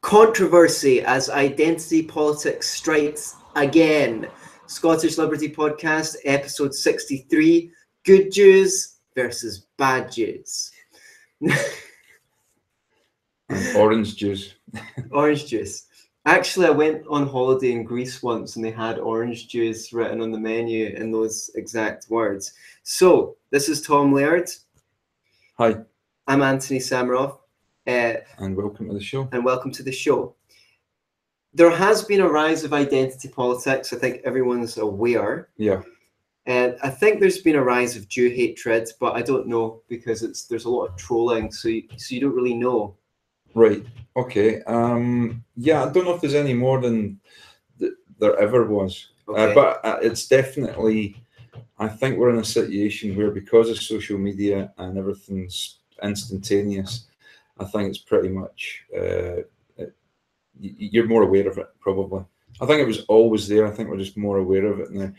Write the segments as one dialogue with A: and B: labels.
A: Controversy as identity politics strikes again. Scottish Liberty Podcast, episode 63, Good Jews versus Bad Jews.
B: Orange juice.
A: Orange juice. Actually, I went on holiday in Greece once and they had orange juice written on the menu in those exact words. So, this is Tom Laird.
B: Hi.
A: I'm Antony Sammeroff.
B: And welcome to the show.
A: And welcome to the show. There has been a rise of identity politics. I think everyone's aware.
B: Yeah.
A: And I think there's been a rise of Jew hatred, but I don't know because there's a lot of trolling, so you don't really know.
B: Right. Okay. Yeah, I don't know if there's any more than there ever was.
A: Okay.
B: But it's definitely, I think we're in a situation where because of social media and everything's instantaneous, I think it's pretty much, you're more aware of it, probably. I think it was always there. I think we're just more aware of it now.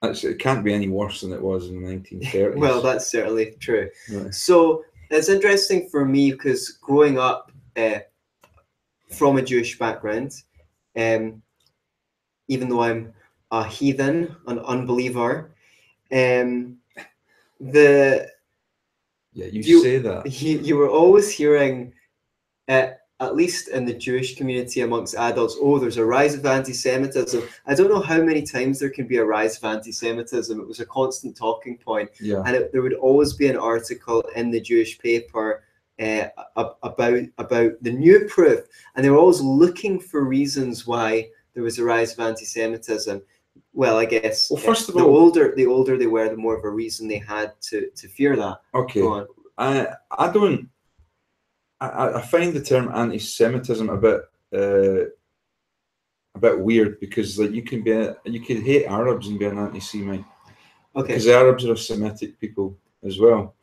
B: It can't be any worse than it was in the 1930s.
A: Well, that's certainly true.
B: Right.
A: So it's interesting for me because growing up from a Jewish background, even though I'm a heathen, an unbeliever,
B: you say that.
A: You were always hearing, at least in the Jewish community amongst adults, oh, there's a rise of anti-Semitism. I don't know how many times there can be a rise of anti-Semitism. It was a constant talking point.
B: Yeah.
A: And there would always be an article in the Jewish paper about the new proof. And they were always looking for reasons why there was a rise of anti-Semitism. Well, I guess
B: first of
A: all, the older they were, the more of a reason they had to fear that.
B: Okay. I find the term anti-Semitism a bit weird because like you could hate Arabs and be an anti-Semite.
A: Okay.
B: Because the Arabs are Semitic people as well.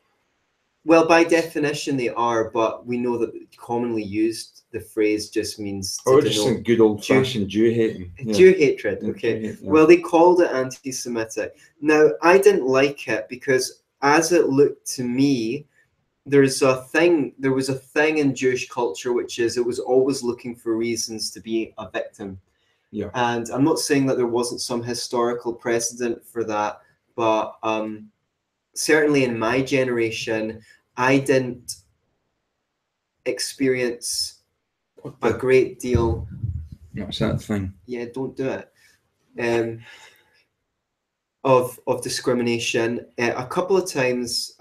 A: Well, by definition they are, but we know that commonly used the phrase just means to
B: just some good old-fashioned Jew hating.
A: Yeah. Jew hatred, okay.
B: Jew hate, yeah.
A: Well, they called it anti-Semitic. Now, I didn't like it because as it looked to me, there was a thing in Jewish culture, which is it was always looking for reasons to be a victim.
B: Yeah.
A: And I'm not saying that there wasn't some historical precedent for that, but certainly in my generation, I didn't experience a great deal.
B: What's that thing?
A: Yeah, don't do it. Of discrimination. A couple of times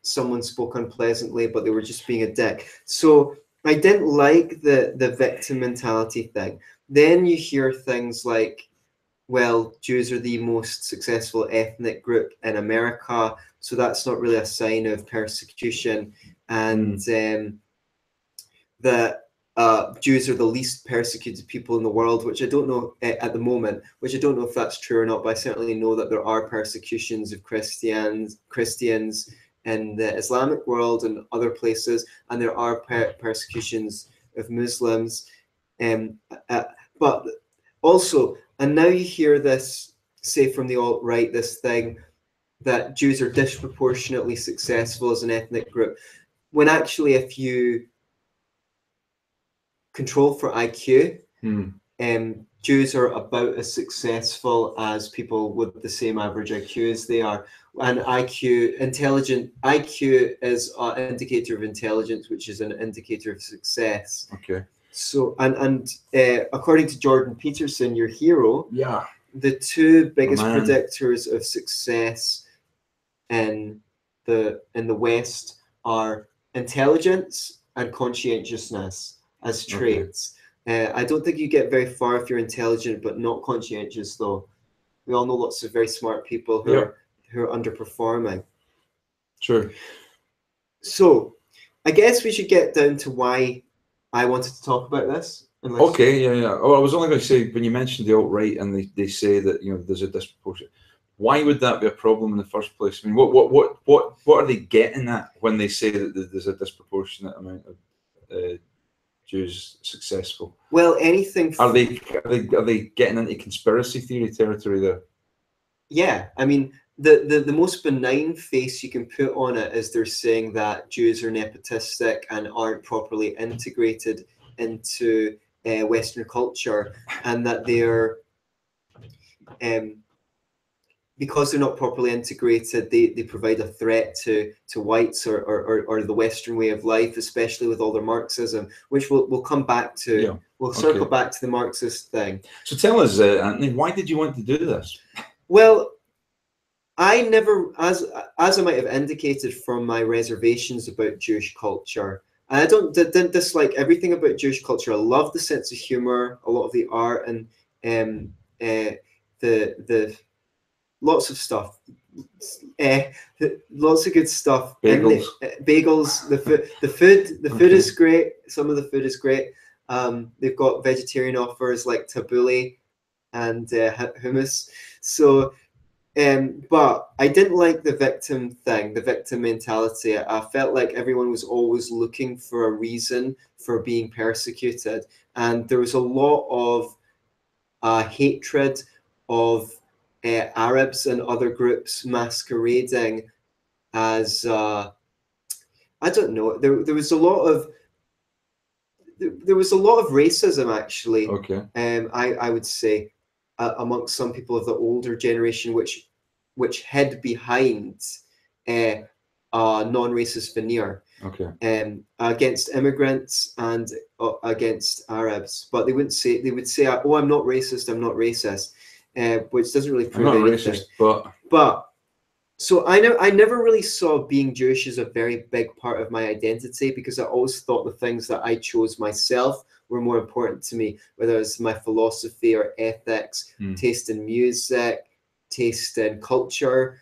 A: someone spoke unpleasantly, but they were just being a dick. So I didn't like the victim mentality thing. Then you hear things like, well, Jews are the most successful ethnic group in America, so that's not really a sign of persecution. And that Jews are the least persecuted people in the world, which I don't know at the moment, which I don't know if that's true or not, but I certainly know that there are persecutions of Christians in the Islamic world and other places, and there are persecutions of Muslims. But also, and now you hear this, say from the alt-right, this thing that Jews are disproportionately successful as an ethnic group, when actually if you control for IQ, Jews are about as successful as people with the same average IQ as they are. And IQ is an indicator of intelligence, which is an indicator of success.
B: Okay.
A: So, and according to Jordan Peterson, your hero,
B: yeah,
A: the two biggest predictors of success in the West are intelligence and conscientiousness as traits. Okay. I don't think you get very far if you're intelligent but not conscientious, though. We all know lots of very smart people who are underperforming.
B: Sure.
A: So, I guess we should get down to why I wanted to talk about this.
B: Okay, yeah. Oh, I was only going to say, when you mentioned the alt-right and they say that, you know, there's a disproportion, why would that be a problem in the first place? I mean, what are they getting at when they say that there's a disproportionate amount of Jews successful?
A: Well, anything.
B: Are they getting into conspiracy theory territory there?
A: Yeah, I mean, the most benign face you can put on it is they're saying that Jews are nepotistic and aren't properly integrated into Western culture, and that they're because they're not properly integrated, they provide a threat to whites or the Western way of life, especially with all their Marxism, which we'll come back to. Yeah. We'll circle back to the Marxist thing.
B: So tell us, Anthony, why did you want to do this?
A: Well, I never, as I might have indicated from my reservations about Jewish culture, and I didn't dislike everything about Jewish culture. I love the sense of humor, a lot of the art, and the lots of stuff, lots of good stuff.
B: Bagels,
A: bagels. The food is great. Some of the food is great. They've got vegetarian offers like tabbouleh and hummus. So, but I didn't like the victim thing, the victim mentality. I felt like everyone was always looking for a reason for being persecuted, and there was a lot of hatred of Arabs and other groups masquerading as I don't know. There was a lot of racism, actually.
B: Okay.
A: I would say amongst some people of the older generation, which hid behind a non-racist veneer.
B: Okay.
A: Against immigrants and against Arabs, but they would say, "Oh, I'm not racist. I'm not racist." Which doesn't really prove anything.
B: Racist,
A: but so I never really saw being Jewish as a very big part of my identity, because I always thought the things that I chose myself were more important to me, whether it's my philosophy or ethics, taste in music, taste in culture,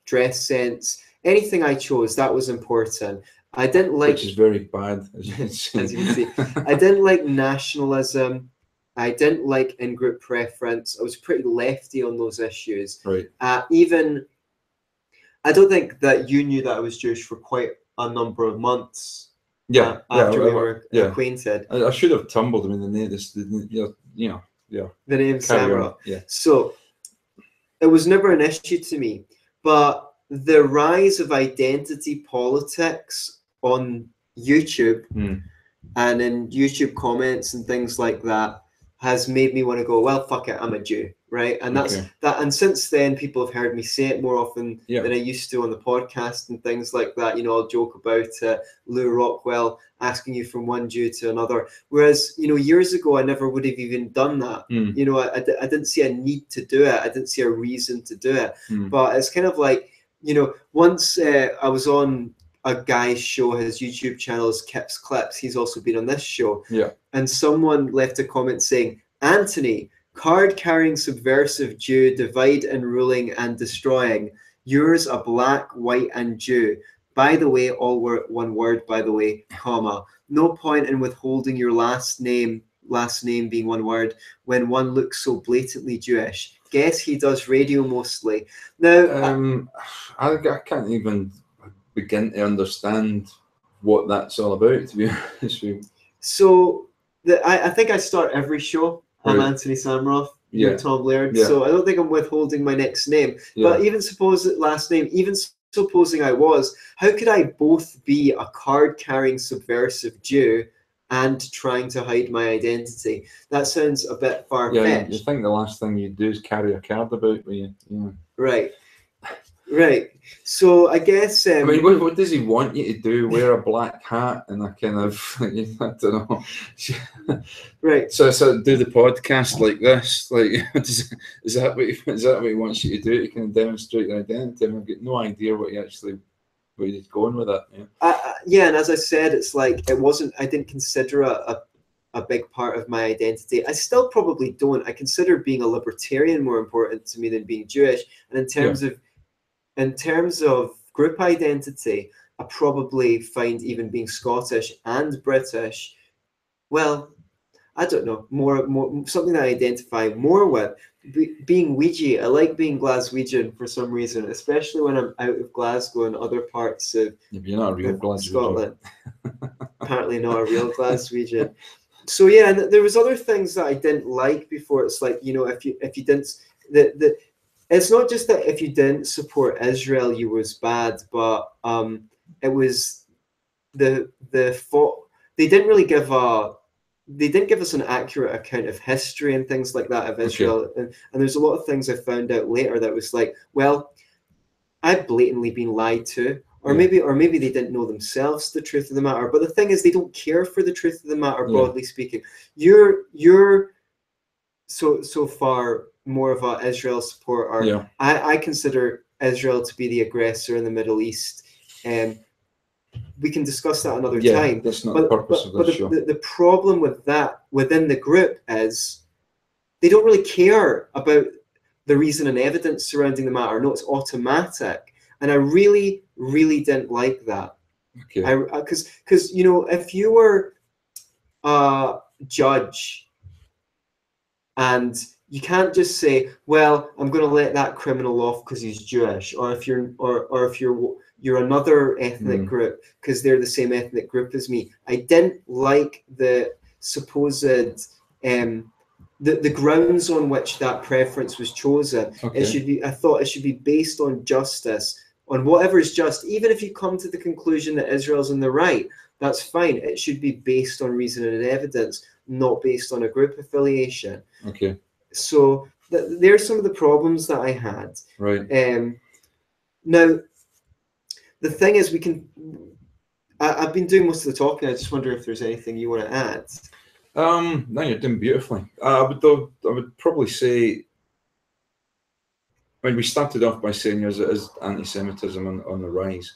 A: dress sense, anything I chose, that was important. I didn't like,
B: which is very bad, as you can
A: see. I didn't like nationalism. I didn't like in-group preference. I was pretty lefty on those issues.
B: Right.
A: Even, I don't think that you knew that I was Jewish for quite a number of months.
B: Yeah.
A: After we were acquainted.
B: I should have tumbled. I mean, the name,
A: the name Sammeroff.
B: Yeah.
A: So it was never an issue to me, but the rise of identity politics on YouTube and in YouTube comments and things like that has made me want to go, well, fuck it, I'm a Jew, right? And that's that. And since then, people have heard me say it more often than I used to on the podcast and things like that. You know, I'll joke about Lou Rockwell asking you from one Jew to another. Whereas, you know, years ago, I never would have even done that. You know, I didn't see a need to do it. I didn't see a reason to do it. But it's kind of like, you know, once I was on a guy's show, his YouTube channel is Kip's Clips. He's also been on this show.
B: Yeah.
A: And someone left a comment saying, Antony, card-carrying subversive Jew, divide and ruling and destroying. Yours a black, white, and Jew. By the way, all one word, by the way, comma. No point in withholding your last name being one word, when one looks so blatantly Jewish. Guess he does radio mostly. Now,
B: I can't even begin to understand what that's all about, to be honest with you.
A: So I think I start every show. I'm Antony Sammeroff. You're Tom Laird. So I don't think I'm withholding my next name. But even supposing I was, how could I both be a card-carrying subversive Jew and trying to hide my identity? That sounds a bit far-fetched.
B: You think the last thing you do is carry a card about with you.
A: Right. Right. So I guess
B: I mean, what does he want you to do? Wear a black hat and a kind of, I don't know.
A: Right.
B: So do the podcast like this. Like, is that what he wants you to do to kind of demonstrate your identity? I mean, I've got no idea where he's going with that.
A: Yeah. And as I said, it's like I didn't consider a big part of my identity. I still probably don't. I consider being a libertarian more important to me than being Jewish. And in terms of group identity, I probably find even being Scottish and British, well, I don't know, more something that I identify more with. Being Ouija, I like being Glaswegian for some reason, especially when I'm out of Glasgow and other parts of
B: you're not a real
A: Scotland. Apparently not a real Glaswegian. So yeah, and there was other things that I didn't like before. It's like, you know, if you didn't it's not just that if you didn't support Israel, you was bad, but it was the they didn't really give us an accurate account of history and things like that of Israel. Okay. And there's a lot of things I found out later that was like, well, I've blatantly been lied to, or maybe they didn't know themselves the truth of the matter. But the thing is, they don't care for the truth of the matter, broadly speaking. You're so far more of a Israel supporter. I consider Israel to be the aggressor in the Middle East, and we can discuss that another time.
B: That's not the purpose of this show.
A: The problem with that within the group is they don't really care about the reason and evidence surrounding the matter. No, it's automatic, and I really, really didn't like that.
B: Okay.
A: Because you know, if you were a judge, and you can't just say, well, I'm going to let that criminal off because he's Jewish, or if you're another ethnic group because they're the same ethnic group as me. I didn't like the supposed the grounds on which that preference was chosen. Okay. I thought it should be based on justice, on whatever is just. Even if you come to the conclusion that Israel's in the right, that's fine. It should be based on reason and evidence, not based on a group affiliation.
B: Okay.
A: So there's some of the problems that I had.
B: Right.
A: Now, the thing is, I've been doing most of the talking. I just wonder if there's anything you want to add.
B: No, you're doing beautifully. I would probably say, when we started off by saying is anti-Semitism on the rise.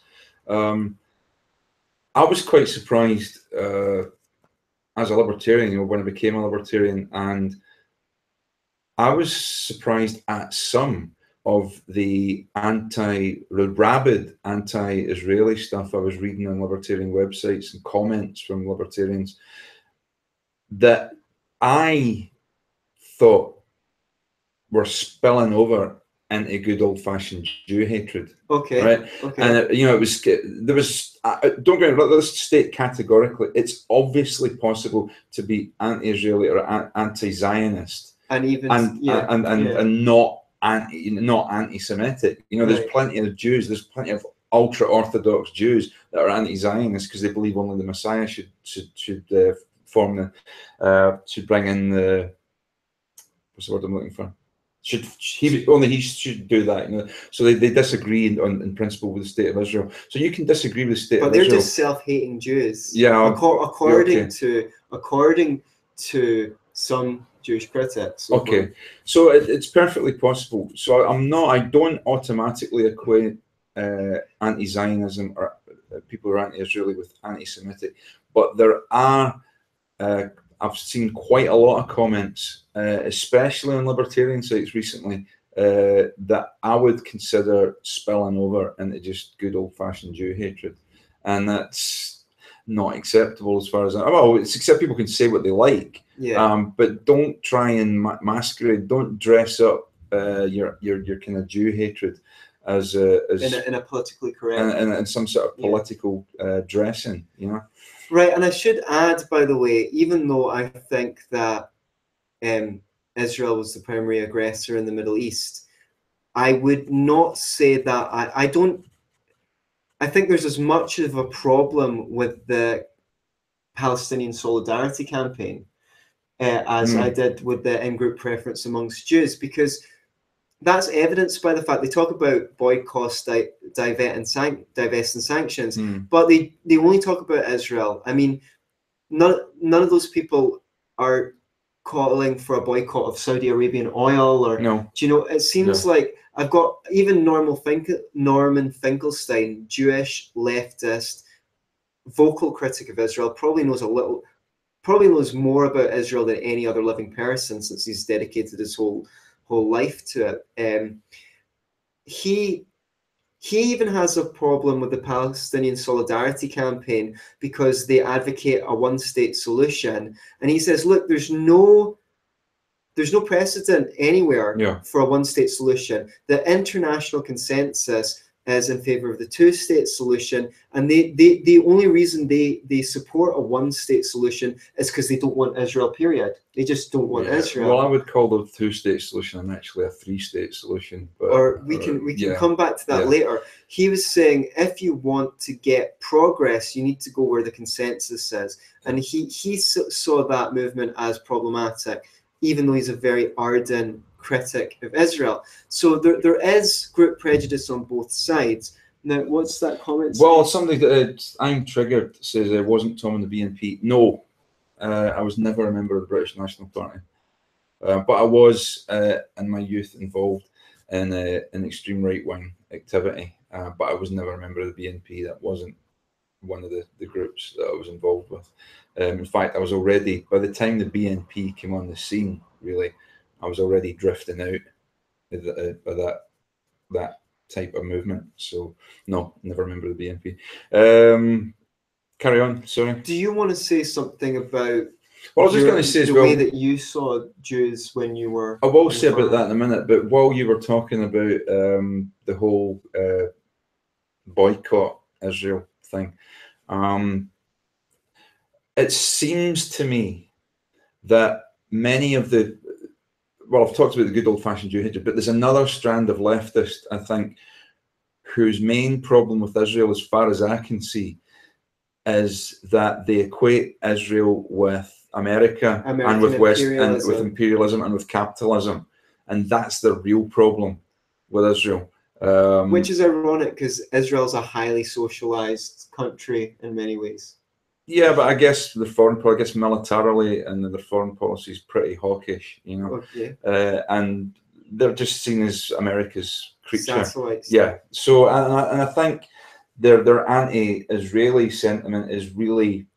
B: I was quite surprised as a libertarian, when I became a libertarian, and I was surprised at some of the rabid anti-Israeli stuff I was reading on libertarian websites and comments from libertarians that I thought were spilling over into good old-fashioned Jew hatred.
A: Okay.
B: Right. Okay. And there was don't get me wrong. Let's state categorically, it's obviously possible to be anti-Israeli or anti-Zionist, and not anti-Semitic. There's plenty of Jews. There's plenty of ultra-Orthodox Jews that are anti-Zionist because they believe only the Messiah should bring in the, what's the word I'm looking for? He should do that. So they disagree in principle with the state of Israel. So you can disagree with the state of Israel. But
A: they're just self-hating Jews.
B: Yeah.
A: According to some Jewish critics.
B: Okay. So it's perfectly possible. So I don't automatically equate anti-Zionism or people who are anti-Israeli with anti-Semitic, but there are. I've seen quite a lot of comments, especially on libertarian sites recently, that I would consider spilling over into just good old-fashioned Jew hatred, and that's not acceptable as far as it's except people can say what they like, but don't try and masquerade. Don't dress up your kind of Jew hatred as
A: in a politically correct
B: and some sort of political dressing,
A: Right, and I should add, by the way, even though I think that Israel was the primary aggressor in the Middle East, I would not say that. I think there's as much of a problem with the Palestinian Solidarity Campaign as I did with the in-group preference amongst Jews, because that's evidenced by the fact they talk about boycotts, divest and sanctions, but they only talk about Israel. I mean, none of those people are calling for a boycott of Saudi Arabian oil, or
B: no.
A: Do you know? It seems like I've got even Norman Finkelstein, Jewish leftist, vocal critic of Israel, probably knows more about Israel than any other living person, since he's dedicated his whole life to it. He even has a problem with the Palestinian Solidarity Campaign because they advocate a one-state solution, and he says, look, there's no precedent anywhere for a one-state solution. The international consensus is in favor of the two-state solution, and the only reason they support a one-state solution is because they don't want Israel, period. They just don't want Israel.
B: Well, I would call the two-state solution actually a three-state solution. But,
A: or we can come back to that later. He was saying if you want to get progress, you need to go where the consensus is, and he saw that movement as problematic, even though he's a very ardent critic of Israel. So there is group prejudice on both sides. Now, what's that comment?
B: Well, somebody that I'm triggered says I wasn't Tom in the BNP. No, I was never a member of the British National Party, but I was in my youth involved in extreme right-wing activity. But I was never a member of the BNP. That wasn't one of the groups that I was involved with. In fact, I was already, by the time the BNP came on the scene, really, I was already drifting out of that type of movement. So no, never a member of the BNP. Carry on, sorry.
A: Do you want to say something about
B: well, I was just going to say
A: the way that you saw Jews when you were...
B: I will say about that in a minute, but while you were talking about the whole boycott Israel thing, it seems to me that many of the... Well, I've talked about the good old-fashioned Jew hatred, but there's another strand of leftists, I think, whose main problem with Israel, as far as I can see, is that they equate Israel with America and with with imperialism and with capitalism, and that's the real problem with Israel.
A: Which is ironic because Israel's a highly socialized country in many ways.
B: Yeah, but I guess the foreign policy, I guess militarily, and their foreign policy is pretty hawkish, you know.
A: Okay.
B: And they're just seen as America's creature.
A: Satellites.
B: Yeah. So, and I think their anti-Israeli sentiment is really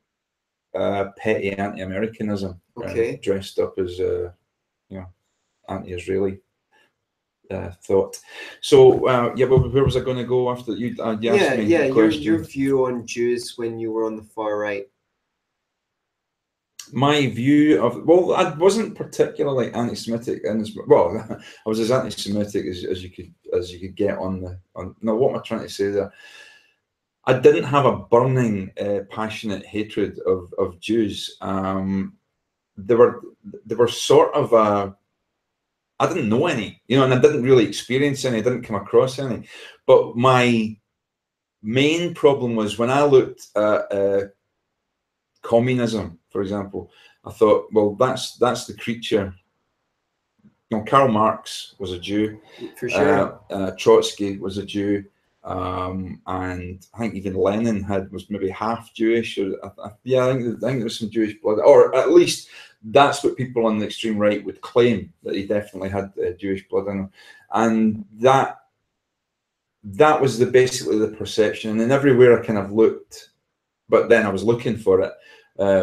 B: petty anti-Americanism, dressed up as you know, anti-Israeli thought. So yeah, but where was I going to go after you? Asked me the question.
A: Your view on Jews when you were on the far right.
B: My view of, well, I wasn't particularly anti-Semitic in this. Well, I was as anti-Semitic as you could get on. No, what am I trying to say there? I didn't have a burning, passionate hatred of Jews. They were sort of a, I didn't know any, you know, and I didn't really experience any. I didn't come across any. But my main problem was when I looked at communism, for example, I thought, well, that's the creature. You know, Karl Marx was a Jew.
A: For sure.
B: Trotsky was a Jew. And I think even Lenin was maybe half Jewish. Or, yeah, I think there was some Jewish blood, or at least that's what people on the extreme right would claim, that he definitely had Jewish blood in him, and that was basically the perception. And then everywhere I kind of looked, but then I was looking for it,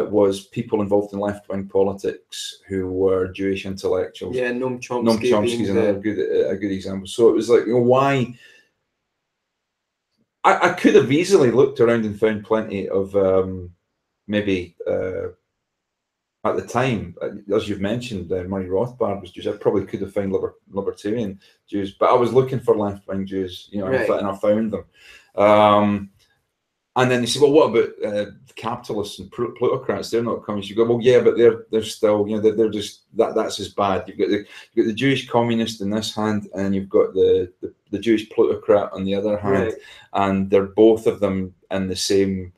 B: was people involved in left-wing politics who were Jewish intellectuals.
A: Yeah, Noam Chomsky
B: is another good example. So it was like, you know, why? I could have easily looked around and found plenty of maybe at the time, as you've mentioned, Murray Rothbard was Jewish. I probably could have found libertarian Jews, but I was looking for left-wing Jews, you know,
A: right.
B: And I found them. And then they say, well, what about capitalists and plutocrats? They're not communists. You go, well, yeah, but they're still, you know, they're just that's as bad. You've got the Jewish communist in this hand, and you've got the Jewish plutocrat on the other hand,
A: right.
B: And they're both of them in the same.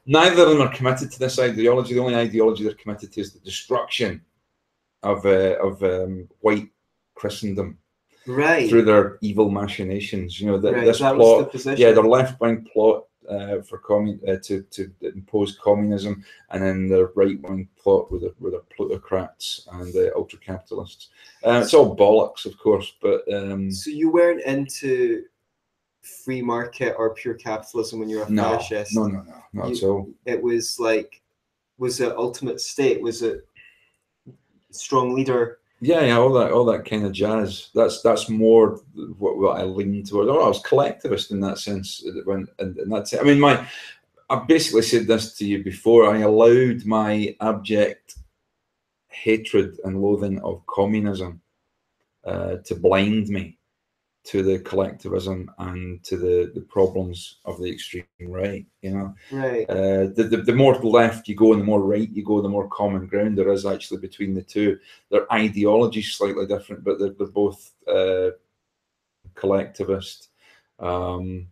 B: Neither of them are committed to this ideology. The only ideology they're committed to is the destruction of white Christendom.
A: Right.
B: Through their evil machinations, you know,
A: right.
B: This
A: that
B: plot,
A: was the position.
B: yeah, their left-wing plot for to impose communism, and then the right-wing plot with the plutocrats and the ultra-capitalists. It's all bollocks, of course, but
A: so you weren't into free market or pure capitalism when you were a fascist?
B: No, not at all.
A: It was like, was it ultimate state? Was it strong leader?
B: Yeah, all that kind of jazz. That's more what I lean towards. I was collectivist in that sense. And that's it. I mean, I basically said this to you before. I allowed my abject hatred and loathing of communism to blind me to the collectivism and to the problems of the extreme right. You know,
A: Right.
B: The more left you go and the more right you go, the more common ground there is actually between the two. Their ideology's slightly different, but they're both collectivist, and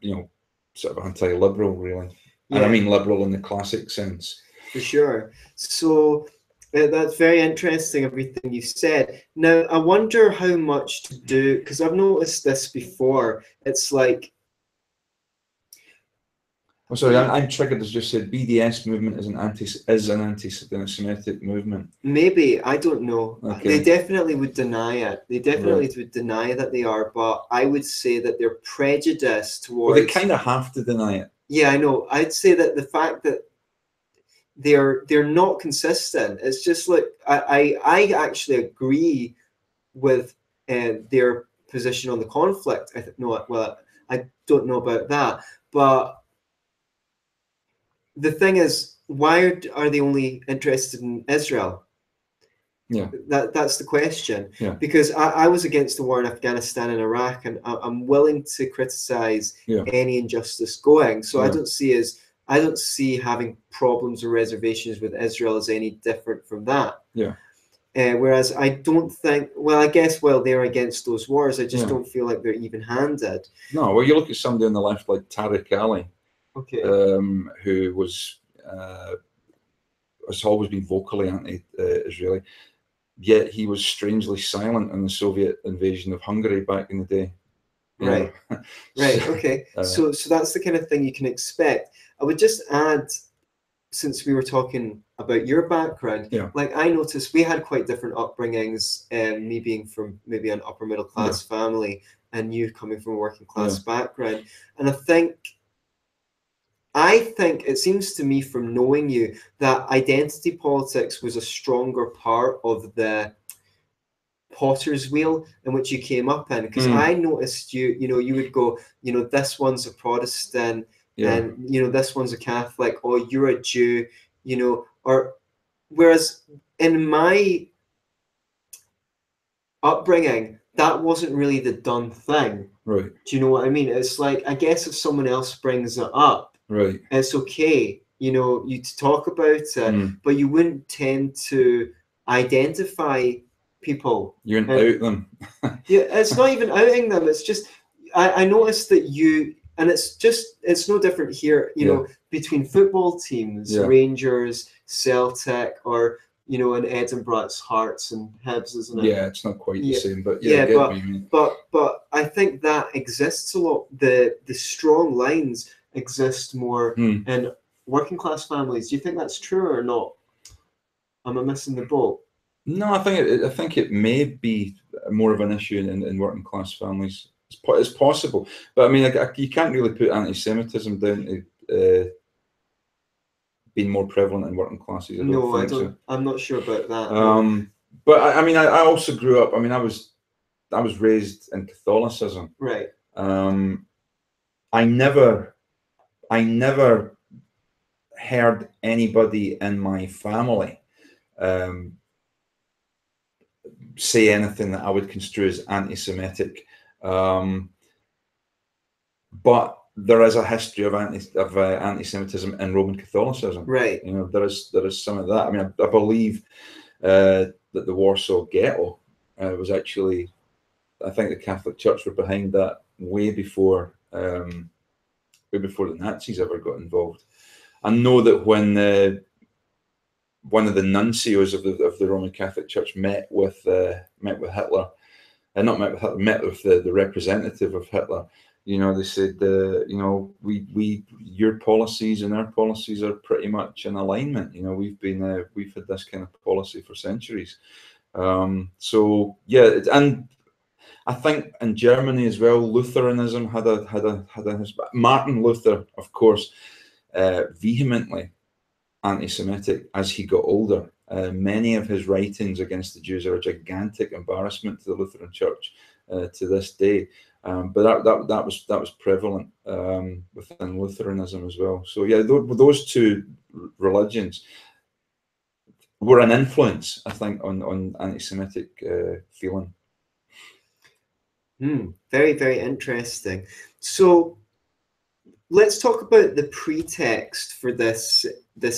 B: you know, sort of anti-liberal, really.
A: Yeah.
B: And I mean liberal in the classic sense.
A: For sure. So that's very interesting, everything you said. Now, I wonder how much to do, because I've noticed this before. It's like...
B: I'm sorry, I'm triggered as just said BDS movement is an anti-Semitic movement.
A: Maybe, I don't know.
B: Okay.
A: They definitely would deny it. They definitely would deny that they are, but I would say that they're prejudiced towards...
B: Well, they kind of have to deny it.
A: Yeah, I know. I'd say that the fact that they're not consistent. It's just like I actually agree with their position on the conflict. Well, I don't know about that, but the thing is, why are they only interested in Israel?
B: Yeah,
A: that's the question.
B: Yeah.
A: Because I was against the war in Afghanistan and Iraq, and I'm willing to criticize any injustice going. So I don't see having problems or reservations with Israel as any different from that.
B: Yeah.
A: Whereas I don't think, well, I guess while they're against those wars, I just don't feel like they're even-handed.
B: No, well, you look at somebody on the left like Tariq Ali,
A: okay,
B: who was has always been vocally anti-Israeli, yet he was strangely silent on the Soviet invasion of Hungary back in the day.
A: Right. Right. Okay. So that's the kind of thing you can expect. I would just add, since we were talking about your background, like I noticed we had quite different upbringings, me being from maybe an upper middle class family and you coming from a working class background. And I think it seems to me from knowing you that identity politics was a stronger part of the potter's wheel in which you came up in, because I noticed you would go, this one's a Protestant, and this one's a Catholic, or you're a Jew, or whereas in my upbringing that wasn't really the done thing.
B: Right.
A: Do you know what I mean? It's like, I guess if someone else brings it up,
B: right,
A: it's okay, you to talk about it, but you wouldn't tend to identify people.
B: You wouldn't out them.
A: Yeah, it's not even outing them. It's just I noticed that you, and it's no different here, between football teams, Rangers, Celtic, or in Edinburgh it's Hearts and Hibs, isn't it?
B: Yeah, it's not quite the same, but
A: but I think that exists a lot. The strong lines exist more in working class families. Do you think that's true or not? Am I missing the boat?
B: No, I think it may be more of an issue in working class families. It's possible, but I mean, you can't really put anti-Semitism down to being more prevalent in working classes. I don't. So. I'm
A: not sure about that.
B: But I mean, I also grew up. I mean, I was raised in Catholicism.
A: Right.
B: I never heard anybody in my family say anything that I would construe as anti-Semitic, but there is a history of anti-Semitism in Roman Catholicism.
A: Right.
B: There is some of that. I mean, I believe that the Warsaw Ghetto was actually, I think the Catholic Church were behind that way before the Nazis ever got involved. I know that when one of the nuncios of the Roman Catholic Church met with Hitler, met with the representative of Hitler. They said, your policies and our policies are pretty much in alignment. We've had this kind of policy for centuries. So yeah, and I think in Germany as well, Lutheranism had a Martin Luther, of course, vehemently anti-Semitic as he got older. Many of his writings against the Jews are a gigantic embarrassment to the Lutheran Church to this day. But that was prevalent within Lutheranism as well. So yeah, those two religions were an influence, I think, on anti-Semitic feeling.
A: Very, very interesting. So let's talk about the pretext for this Jew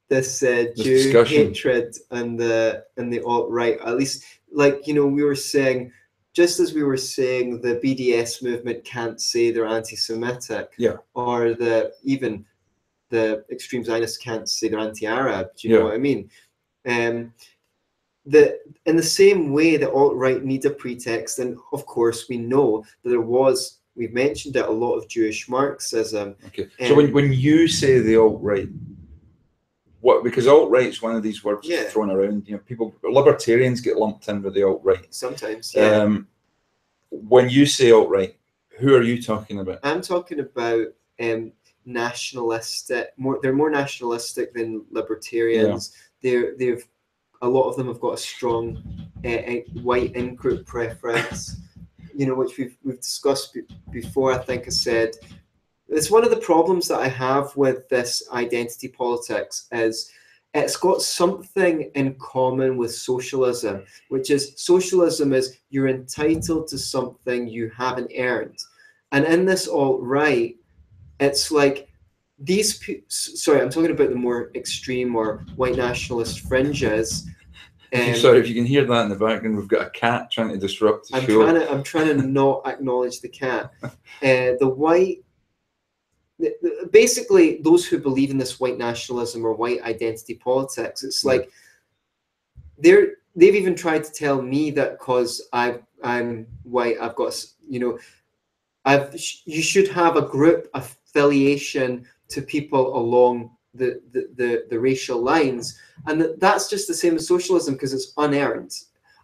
B: discussion.
A: hatred and the alt-right. At least, like, you know, we were saying, just as we were saying, the BDS movement can't say they're anti-Semitic, or even the extreme Zionists can't say they're anti-Arab. Do you know what I mean? In the same way, the alt-right need a pretext, and of course we know that we've mentioned it, a lot of Jewish Marxism.
B: Okay, so when you say the alt-right, because alt-right is one of these words that's thrown around, you know, libertarians get lumped in with the alt-right.
A: Sometimes,
B: when you say alt-right, who are you talking about?
A: I'm talking about nationalistic. They're more nationalistic than libertarians. They've a lot of them have got a strong white in-group preference, you know, which we've discussed before. I think I said it's one of the problems that I have with this identity politics is it's got something in common with socialism, which is socialism is you're entitled to something you haven't earned. And in this alt-right, it's like sorry, I'm talking about the more extreme or white nationalist fringes.
B: Sorry, if you can hear that in the background, we've got a cat trying to disrupt the show.
A: I'm trying to not acknowledge the cat. Basically, those who believe in this white nationalism or white identity politics, it's like they've even tried to tell me that because I'm white, I've got, you know, you should have a group affiliation to people along the racial lines, and that's just the same as socialism because it's unearned.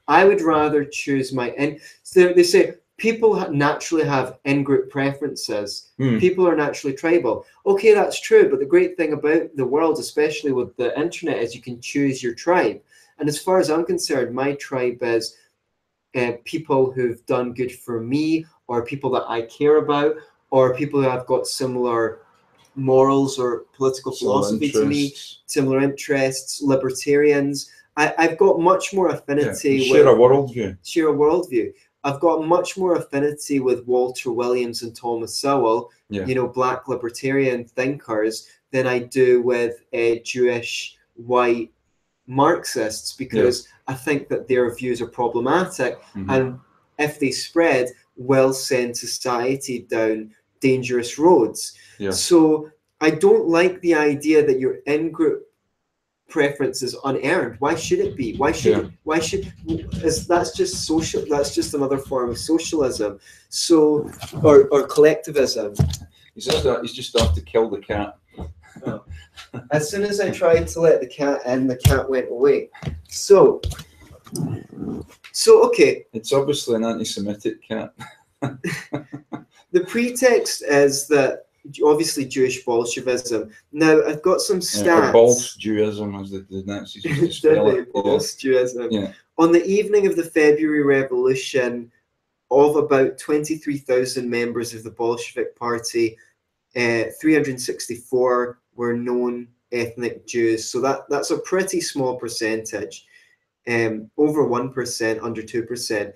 A: I would rather choose so they say people naturally have in-group preferences. People are naturally tribal. Okay, that's true, but the great thing about the world, especially with the internet, is you can choose your tribe. And as far as I'm concerned, my tribe is people who've done good for me, or people that I care about, or people who have got similar morals or political philosophy to me, similar interests, libertarians. I've got much more affinity
B: share a worldview.
A: I've got much more affinity with Walter Williams and Thomas Sowell, you know, black libertarian thinkers, than I do with Jewish white Marxists, because I think that their views are problematic, and if they spread, will send society down dangerous roads. So I don't like the idea that your in-group preference is unearned. Why should it be? That's just social. That's just another form of socialism. So or collectivism.
B: He's just started to kill the cat.
A: Oh. As soon as I tried to let the cat in, the cat went away. So okay.
B: It's obviously an anti-Semitic cat.
A: The pretext is that obviously Jewish Bolshevism. Now I've got some stats.
B: Bolshevism, as the Nazis used to spell it.
A: Bolshevism. On the evening of the February Revolution, of about 23,000 members of the Bolshevik Party, 364 were known ethnic Jews. So that's a pretty small percentage, over 1%, under 2%.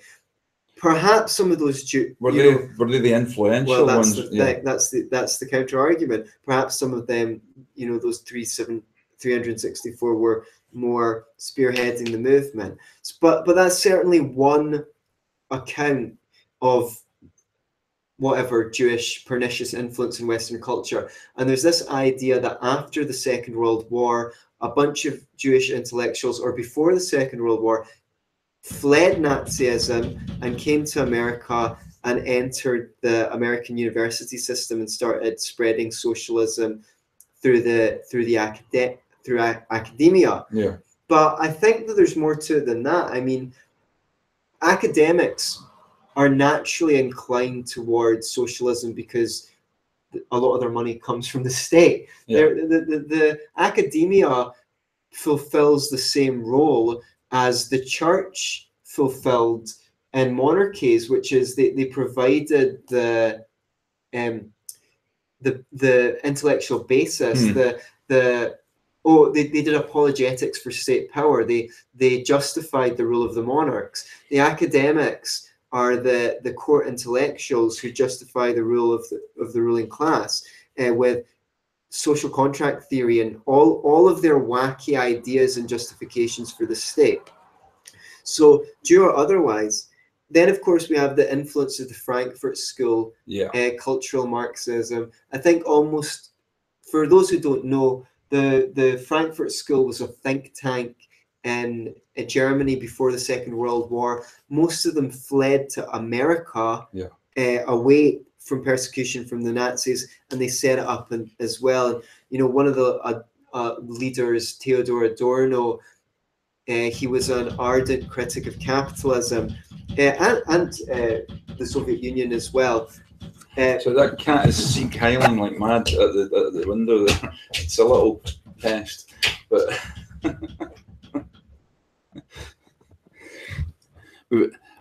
A: Perhaps some of those Jews
B: were they the influential ones?
A: That's the counter argument. Perhaps some of them, you know, those 364 were more spearheading the movement. But that's certainly one account of whatever Jewish pernicious influence in Western culture. And there's this idea that after the Second World War, a bunch of Jewish intellectuals, or before the Second World War, fled Nazism and came to America and entered the American university system and started spreading socialism through academia. But I think that there's more to it than that. I mean, academics are naturally inclined towards socialism because a lot of their money comes from the state. The academia fulfills the same role as the church fulfilled in monarchies, which is they provided the intellectual basis, they did apologetics for state power. They justified the rule of the monarchs. The academics are the court intellectuals who justify the rule of the ruling class with social contract theory and all of their wacky ideas and justifications for the state. So, Jew or otherwise. Then, of course, we have the influence of the Frankfurt School, cultural Marxism. I think almost, for those who don't know, the Frankfurt School was a think tank in Germany before the Second World War. Most of them fled to America away from persecution from the Nazis, and they set it up as well. And, one of the leaders, Theodore Adorno, he was an ardent critic of capitalism and the Soviet Union as well.
B: So that cat is sea-hailing like mad at the window there. It's a little pest, but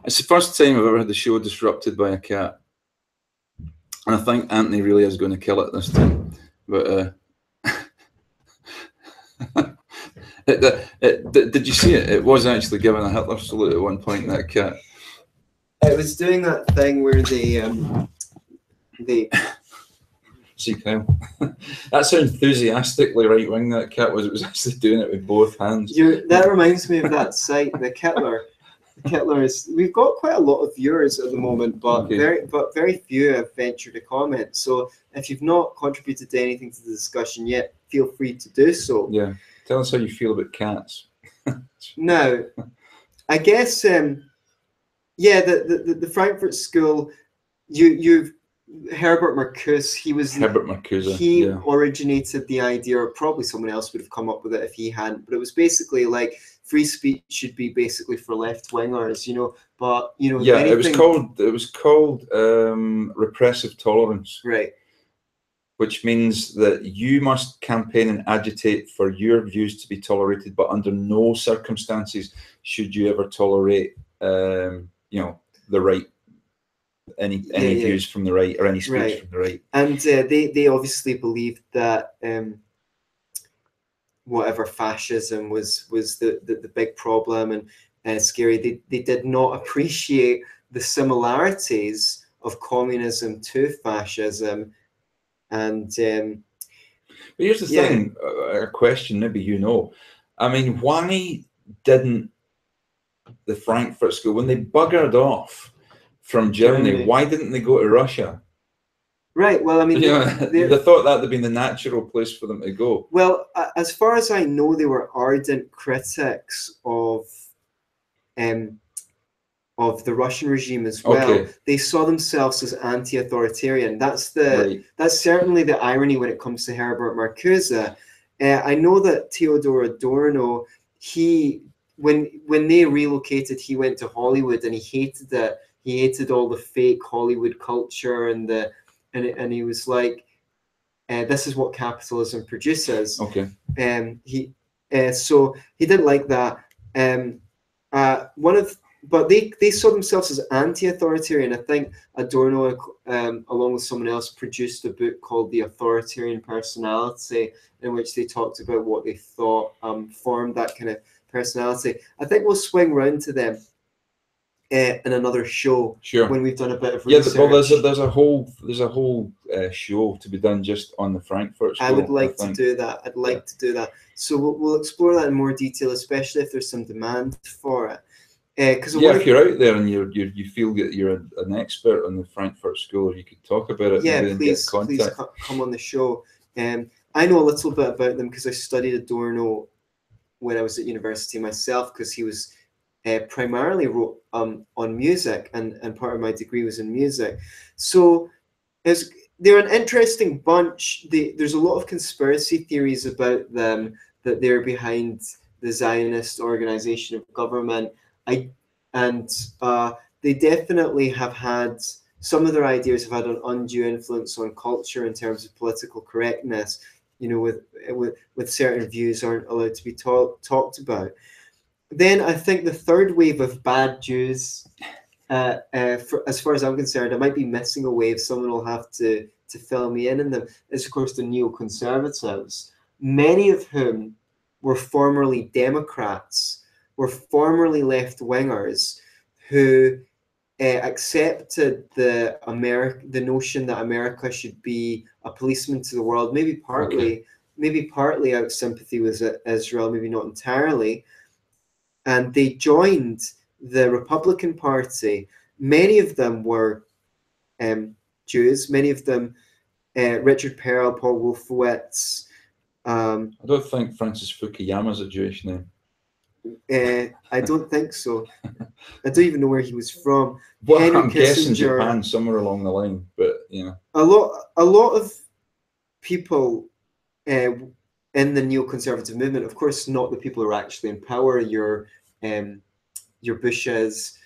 B: it's the first time I've ever had the show disrupted by a cat. And I think Antony really is going to kill it this time. But did you see it? It was actually giving a Hitler salute at one point, that cat.
A: It was doing that thing where they
B: see, Kyle. That's how enthusiastically right wing that cat was. It was actually doing it with both hands.
A: That reminds me of that site, the Kittler. The Kittler is. We've got quite a lot of viewers at the moment, but very few have ventured to comment. So if you've not contributed to anything to the discussion yet, feel free to do so.
B: Yeah, tell us how you feel about cats.
A: Now, I guess, the Frankfurt School. You've Herbert Marcuse. He originated the idea, or probably someone else would have come up with it if he hadn't. But it was basically like free speech should be basically for left wingers, But
B: it was called repressive tolerance,
A: right?
B: Which means that you must campaign and agitate for your views to be tolerated, but under no circumstances should you ever tolerate, the right. Any views from the right or any speech from the right. And
A: they obviously believed that whatever fascism was the big problem and scary. They did not appreciate the similarities of communism to fascism. And
B: but here's the thing, a question maybe I mean, why didn't the Frankfurt School, when they buggered off from Germany, why didn't they go to Russia?
A: Right. Well, I mean,
B: they thought that would have been the natural place for them to go.
A: Well, as far as I know, they were ardent critics of the Russian regime as well. Okay. They saw themselves as anti-authoritarian. That's certainly the irony when it comes to Herbert Marcuse. I know that Theodore Adorno, when they relocated, he went to Hollywood and he hated it. He hated all the fake Hollywood culture and he was like, this is what capitalism produces.
B: Okay.
A: So he didn't like that. But they saw themselves as anti-authoritarian. I think Adorno, along with someone else, produced a book called The Authoritarian Personality, in which they talked about what they thought formed that kind of personality. I think we'll swing round to them in another show when we've done a bit of research.
B: Well, there's a whole show to be done just on the Frankfurt School.
A: I would like to do that. I'd like to do that. So we'll explore that in more detail, especially if there's some demand for it.
B: If you're out there and you feel that you're an expert on the Frankfurt School, or you could talk about it.
A: Please come on the show. I know a little bit about them because I studied Adorno when I was at university myself, because he was primarily wrote on music, and part of my degree was in music. So they're an interesting bunch. There's a lot of conspiracy theories about them, that they're behind the Zionist organization of government. They definitely have had, some of their ideas have had an undue influence on culture in terms of political correctness, with certain views aren't allowed to be talked about. Then I think the third wave of bad Jews, as far as I'm concerned, I might be missing a wave. Someone will have to fill me in them. Is of course the neoconservatives, many of whom were formerly Democrats, were formerly left-wingers, who accepted the notion that America should be a policeman to the world, maybe partly out of sympathy with Israel, maybe not entirely. And they joined the Republican Party. Many of them were Jews. Many of them, Richard Perle, Paul Wolfowitz.
B: I don't think Francis Fukuyama's a Jewish name.
A: I don't think so. I don't even know where he was from.
B: Well,
A: Henry
B: I'm guessing
A: Kissinger,
B: Japan, somewhere along the line, but
A: a lot of people in the neoconservative movement, of course, not the people who are actually in power. Your Bushes,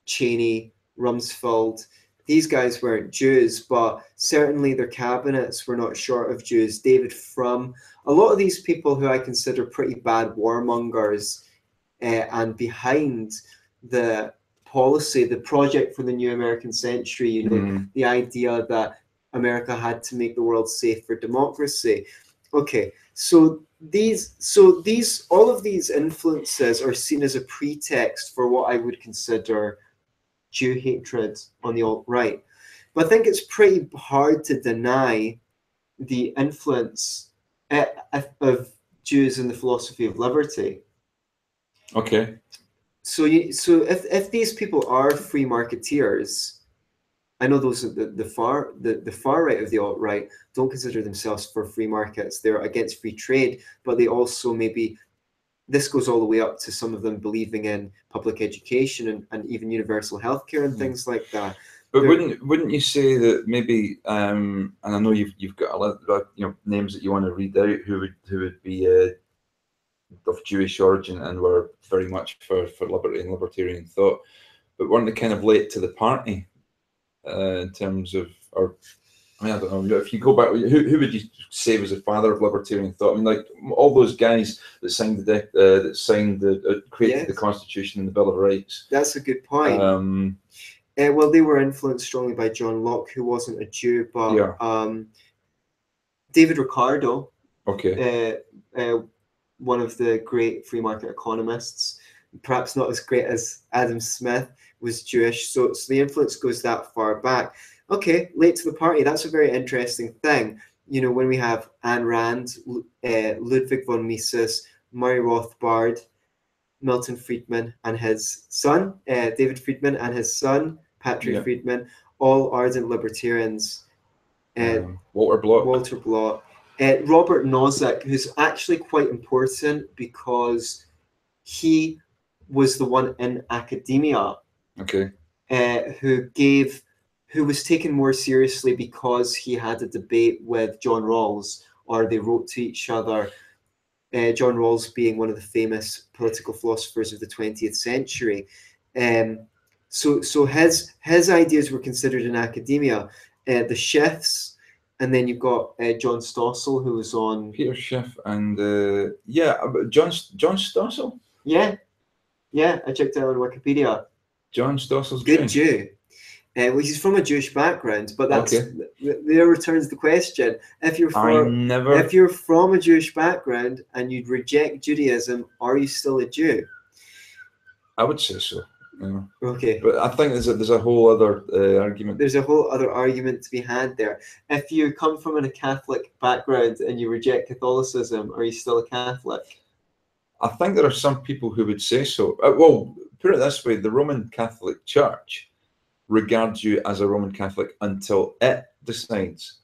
A: Cheney, Rumsfeld. These guys weren't Jews, but certainly their cabinets were not short of Jews. David Frum, a lot of these people who I consider pretty bad warmongers, and behind the policy, the project for the new American century, the idea that America had to make the world safe for democracy. Okay, so all of these influences are seen as a pretext for what I would consider Jew hatred on the alt-right. But I think it's pretty hard to deny the influence of Jews in the philosophy of liberty.
B: okay.
A: So if these people are free marketeers, I know those are the far right of the alt-right don't consider themselves for free markets. They're against free trade, but they also maybe, this goes all the way up to some of them believing in public education and even universal healthcare and things like that.
B: But wouldn't you say that maybe, and I know you've got a lot of names that you want to read out who would be of Jewish origin and were very much for liberty and libertarian thought, but weren't they kind of late to the party in terms of, or I mean, I don't know, if you go back, who would you say was the father of libertarian thought? I mean, like all those guys that signed created the Constitution and the Bill of Rights.
A: That's a good point. Well, they were influenced strongly by John Locke, who wasn't a Jew, but David Ricardo, one of the great free market economists, perhaps not as great as Adam Smith, was Jewish. So the influence goes that far back. Okay, late to the party. That's a very interesting thing. When we have Ayn Rand, Ludwig von Mises, Murray Rothbard, Milton Friedman and his son, David Friedman and his son, Patrick Friedman, all ardent libertarians.
B: Walter
A: Block. Robert Nozick, who's actually quite important because he was the one in academia who was taken more seriously because he had a debate with John Rawls, or they wrote to each other. John Rawls being one of the famous political philosophers of the 20th century. So his ideas were considered in academia. The Schiffs, and then you've got John Stossel, who was on...
B: Peter Schiff and, John Stossel?
A: Yeah, I checked out on Wikipedia.
B: John Stossel's
A: good Jew. Well, he's from a Jewish background, but there returns the question: if you're from a Jewish background and you'd reject Judaism, are you still a Jew?
B: I would say so.
A: Okay,
B: but I think there's a whole other argument.
A: There's a whole other argument to be had there. If you come from a Catholic background and you reject Catholicism, are you still a Catholic?
B: I think there are some people who would say so. Well, put it this way: the Roman Catholic Church regards you as a Roman Catholic until it decides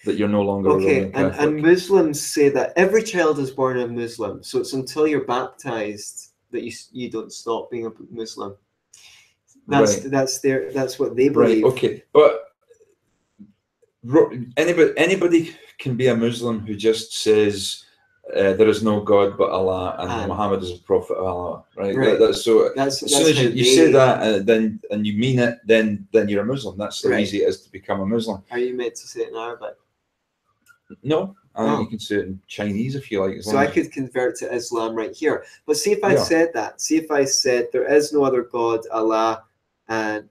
B: that you're no longer a Roman Catholic.
A: And Muslims say that every child is born a Muslim, so it's until you're baptized that you don't stop being a Muslim. That's what they believe.
B: Right. Okay, but anybody can be a Muslim who just says there is no God but Allah and Muhammad is a prophet of Allah, right? As soon as you say that and you mean it, then you're a Muslim. That's how easy it is to become a Muslim.
A: Are you meant to say it in Arabic?
B: No, I think you can say it in Chinese if you like.
A: So I could convert to Islam right here. But see if I said that. See if I said there is no other God, Allah, and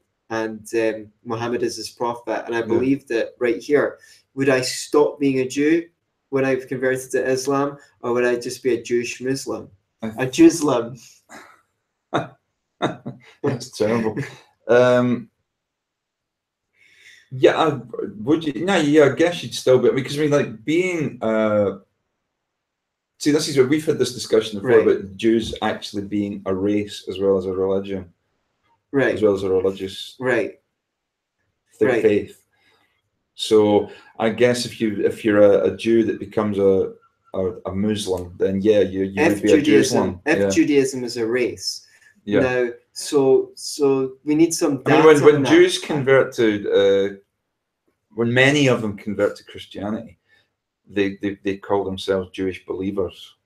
A: Muhammad is his prophet, and I believed it right here. Would I stop being a Jew when I've converted to Islam, or would I just be a Jewish Muslim? A Jewslim.
B: That's terrible. Yeah, would you? No, yeah, I guess you'd still be, because I mean, like being. See, this is where we've had this discussion before about Jews actually being a race as well as a religion, as well as a religious faith. So I guess if you're a Jew that becomes a Muslim, then yeah, you would be a Jerusalem.
A: If Judaism is a race, now so we need some data.
B: I mean, when Jews convert to, when many of them convert to Christianity, they call themselves Jewish believers.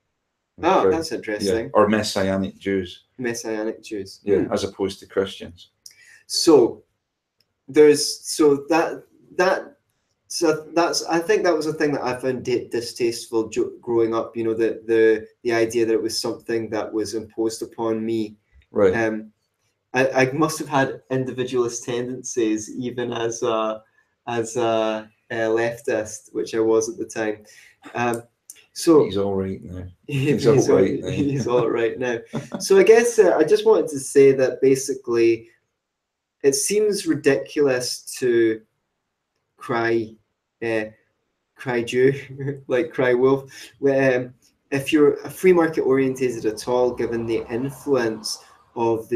A: Oh, that's interesting.
B: Yeah. Or Messianic Jews.
A: Messianic Jews.
B: Yeah, as opposed to Christians.
A: So that's I think that was a thing that I found distasteful growing up. You know, the idea that it was something that was imposed upon me.
B: Right.
A: I must have had individualist tendencies even as a leftist, which I was at the time. So
B: he's all right now.
A: He's all right now. So I guess I just wanted to say that basically, it seems ridiculous to cry Jew, like cry wolf. If you're a free market orientated at all, given the influence of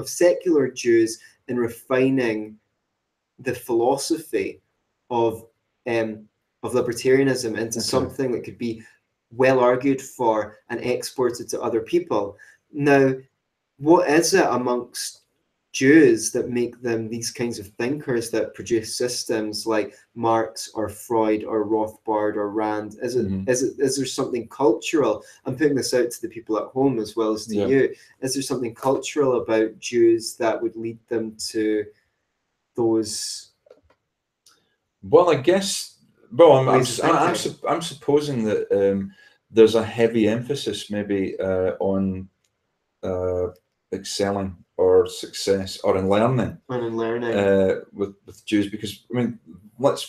A: secular Jews in refining the philosophy of libertarianism into something that could be well argued for and exported to other people. Now, what is it amongst Jews that make them these kinds of thinkers that produce systems like Marx or Freud or Rothbard or Rand? Is there something cultural? I'm putting this out to the people at home as well as to you. Is there something cultural about Jews that would lead them to those?
B: Well, I guess. Well, I'm supposing that there's a heavy emphasis maybe on excelling or success or in learning. With Jews, because I mean,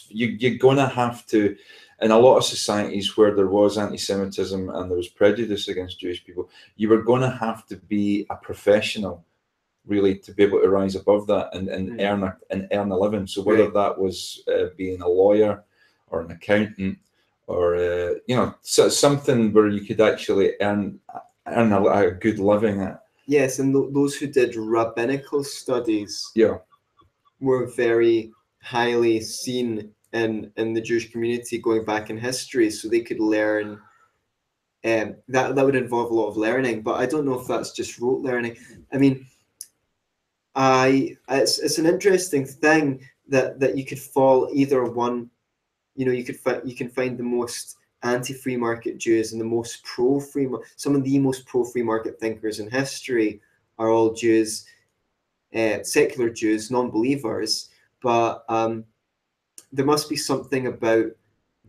B: you're gonna have to, in a lot of societies where there was anti-Semitism and there was prejudice against Jewish people, you were gonna have to be a professional, really, to be able to rise above that and earn a living. So whether that was being a lawyer or an accountant, or something where you could actually earn a good living at.
A: Yes, and those who did rabbinical studies were very highly seen in the Jewish community going back in history, so they could learn. That would involve a lot of learning, but I don't know if that's just rote learning. I mean, it's an interesting thing that you could fall either one. You know, you can find the most anti-free market Jews and the most pro-free. Some of the most pro-free market thinkers in history are all Jews, secular Jews, non-believers. But there must be something about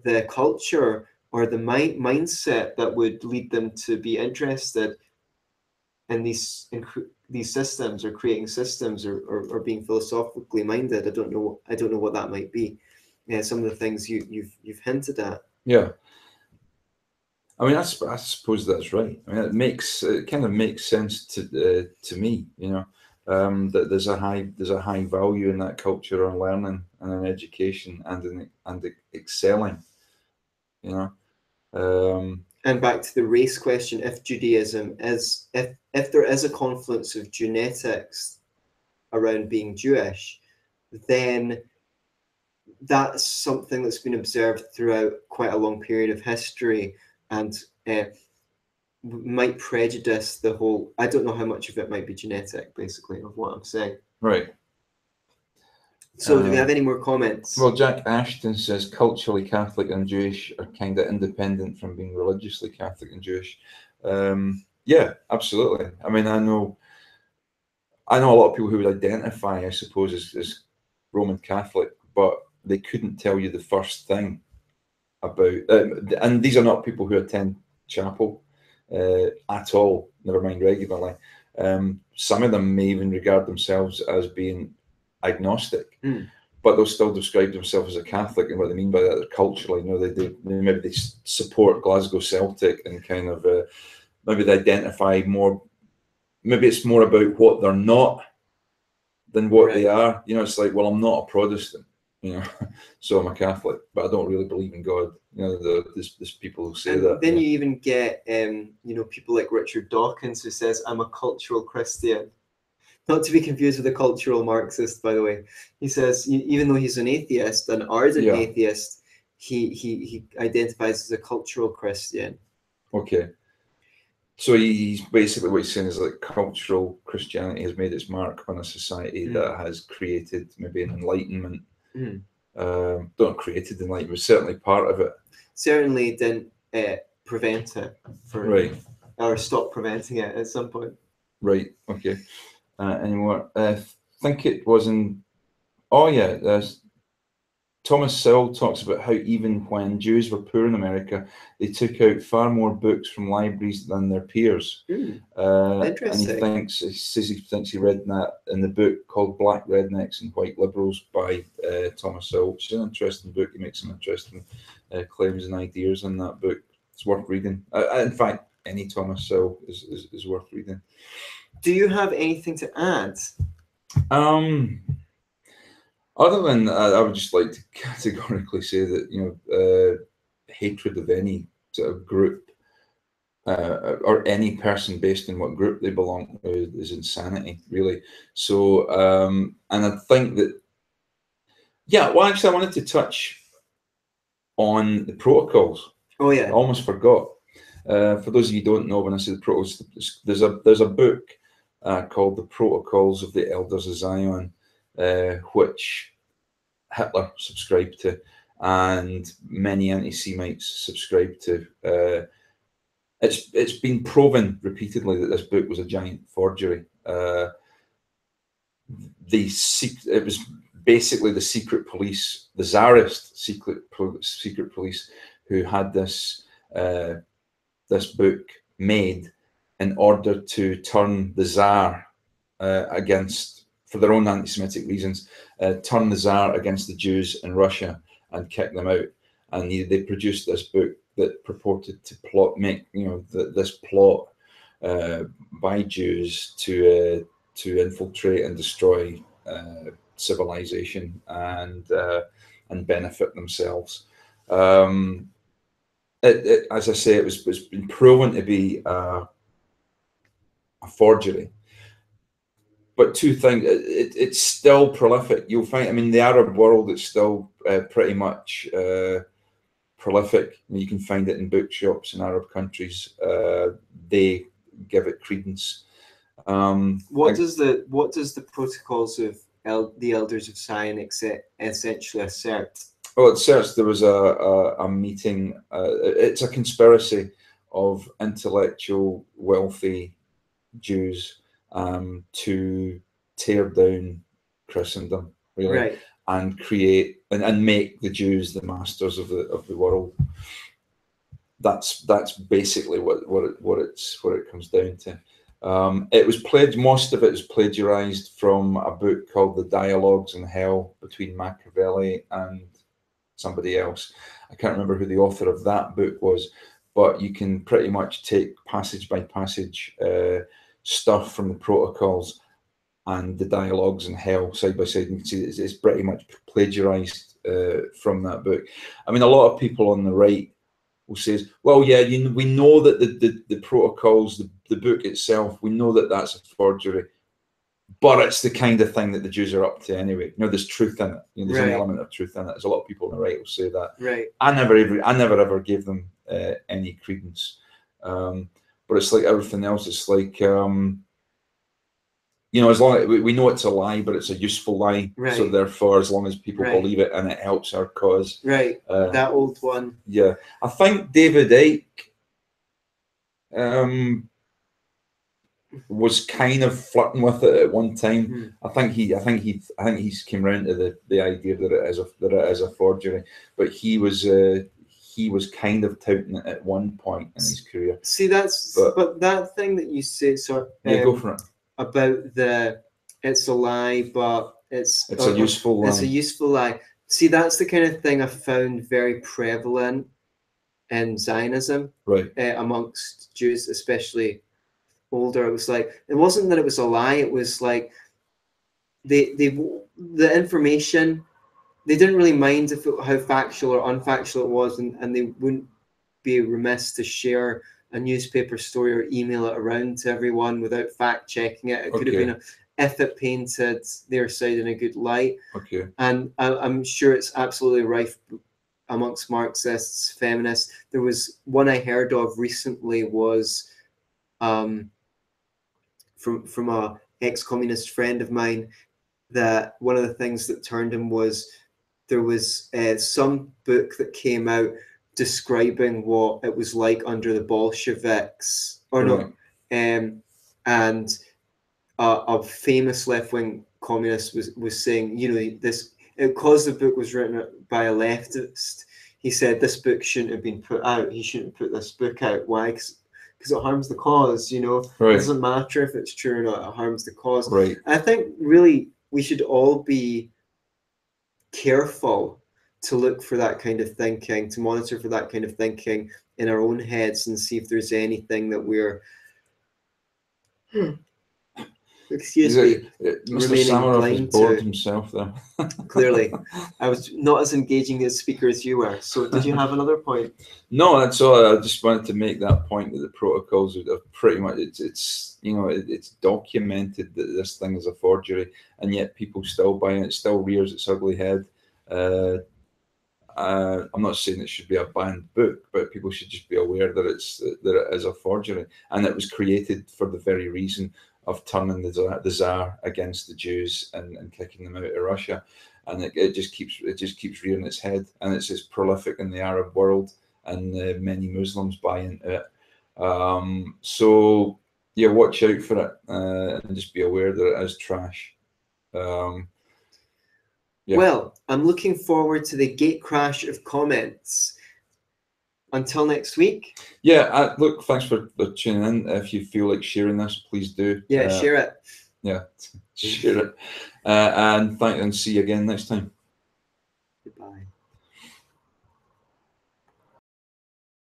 A: the culture or the mindset that would lead them to be interested in these systems, or creating systems, or being philosophically minded. I don't know what that might be. Some of the things you've hinted at. Yeah,
B: I mean, I suppose that's right. I mean, it kind of makes sense to me. You know, that there's a high value in that culture on learning and in education and excelling. You know,
A: and back to the race question: if Judaism is if there is a confluence of genetics around being Jewish, then that's something that's been observed throughout quite a long period of history, and might prejudice the whole. I don't know how much of it might be genetic, basically, of what I'm saying.
B: Right.
A: So, do we have any more comments?
B: Well, Jack Ashton says culturally Catholic and Jewish are kind of independent from being religiously Catholic and Jewish. Yeah, absolutely. I mean, I know a lot of people who would identify, I suppose, as Roman Catholic, but they couldn't tell you the first thing about, and these are not people who attend chapel at all, never mind regularly. Some of them may even regard themselves as being agnostic, but they'll still describe themselves as a Catholic, and what they mean by that, culturally, you know, they support Glasgow Celtic, and kind of maybe they identify more. Maybe it's more about what they're not than what they are. You know, it's like, well, I'm not a Protestant, you know, so I'm a Catholic, but I don't really believe in God. You know, there's people who say that.
A: Then you even get, you know, people like Richard Dawkins, who says, I'm a cultural Christian. Not to be confused with a cultural Marxist, by the way. He says, even though he's an atheist, an ardent atheist, he identifies as a cultural Christian.
B: Okay. So he's basically, what he's saying is like cultural Christianity has made its mark on a society that has created maybe an enlightenment. Not created enlightenment, but certainly part of it. Certainly
A: didn't prevent it, or stop preventing it at some point.
B: Right. Okay. Anymore? I think it was in. Oh yeah. Thomas Sowell talks about how even when Jews were poor in America, they took out far more books from libraries than their peers.
A: Interesting.
B: And he says he thinks he read that in the book called Black Rednecks and White Liberals by Thomas Sowell, which is an interesting book. He makes some interesting claims and ideas in that book. It's worth reading. In fact, any Thomas Sowell is worth reading.
A: Do you have anything to add?
B: Other than I would just like to categorically say that, you know, hatred of any sort of group or any person based on what group they belong to is insanity, really. So, and I think that, well, actually, I wanted to touch on the protocols.
A: Oh yeah,
B: I almost forgot. For those of you who don't know, when I say the protocols, there's a book called The Protocols of the Elders of Zion, which Hitler subscribed to, and many anti-Semites subscribed to. It's been proven repeatedly that this book was a giant forgery. It was basically the secret police, the Tsarist secret police, who had this book made in order to turn the Tsar against, for their own anti-Semitic reasons, turn the Tsar against the Jews in Russia and kick them out. And they produced this book that purported to make this plot by Jews to infiltrate and destroy civilization and benefit themselves. As I say, it's been proven to be a forgery. But two things, it's still prolific. You'll find, I mean, the Arab world is still pretty much prolific. You can find it in bookshops in Arab countries. They give it credence.
A: What does the protocols of the Elders of Zion essentially assert?
B: Well, it asserts there was a meeting. It's a conspiracy of intellectual, wealthy Jews to tear down Christendom, really, and create and make the Jews the masters of the world. That's basically what it comes down to. It was most of it was plagiarized from a book called The Dialogues in Hell between Machiavelli and somebody else. I can't remember who the author of that book was, but you can pretty much take passage by passage stuff from the protocols and the Dialogues in Hell side by side, and you can see it's pretty much plagiarized from that book. I mean, a lot of people on the right will say, well, yeah, we know that the protocols, the book itself, we know that that's a forgery, but it's the kind of thing that the Jews are up to anyway. You know, there's truth in it. You know, there's an element of truth in it. There's a lot of people on the right will say that.
A: Right.
B: I never ever gave them any credence. But it's like everything else. It's like, you know, as long as we know it's a lie, but it's a useful lie.
A: Right.
B: So therefore, as long as people believe it and it helps our cause.
A: Right. That old one.
B: Yeah. I think David Icke was kind of flirting with it at one time. I think he came around to the idea that it is a forgery, but he was kind of touting it at one point in his career.
A: See, but that thing that you say,
B: go for it.
A: About it's a lie, but it's
B: a useful lie.
A: It's a useful lie. See, that's the kind of thing I found very prevalent in Zionism,
B: right?
A: Amongst Jews, especially older. It was like, it wasn't that it was a lie. It was like the information, they didn't really mind how factual or unfactual it was, and they wouldn't be remiss to share a newspaper story or email it around to everyone without fact checking it. It could have been if it painted their side in a good light.
B: Okay.
A: And I'm sure it's absolutely rife amongst Marxists, feminists. There was one I heard of recently was from a ex-communist friend of mine, that one of the things that turned him was there was some book that came out describing what it was like under the Bolsheviks, or not, and a famous left-wing communist was saying, you know, this, because the book was written by a leftist, he said this book shouldn't have been put out. He shouldn't put this book out. Why? Because it harms the cause, you know. It doesn't matter if it's true or not, it harms the cause. I think really we should all be careful to look for that kind of thinking, to monitor for that kind of thinking in our own heads, and see if there's anything that we're excuse me,
B: Mr. Sammeroff is bored himself there.
A: Clearly. I was not as engaging a speaker as you were. So did you have another point?
B: No, that's all. I just wanted to make that point that the protocols are pretty much, it's you know, it's documented that this thing is a forgery, and yet people still buy it. It still rears its ugly head. I'm not saying it should be a banned book, but people should just be aware that it is a forgery, and it was created for the very reason of turning the Tsar against the Jews and kicking them out of Russia, and it just keeps rearing its head, and it's as prolific in the Arab world, and many Muslims buy into it. So yeah, watch out for it, and just be aware that it is trash. Yeah.
A: Well, I'm looking forward to the gate crash of comments. Until next week.
B: Yeah, look, thanks for tuning in. If you feel like sharing this, please do.
A: Yeah, share it.
B: Yeah, share it. And see you again next time.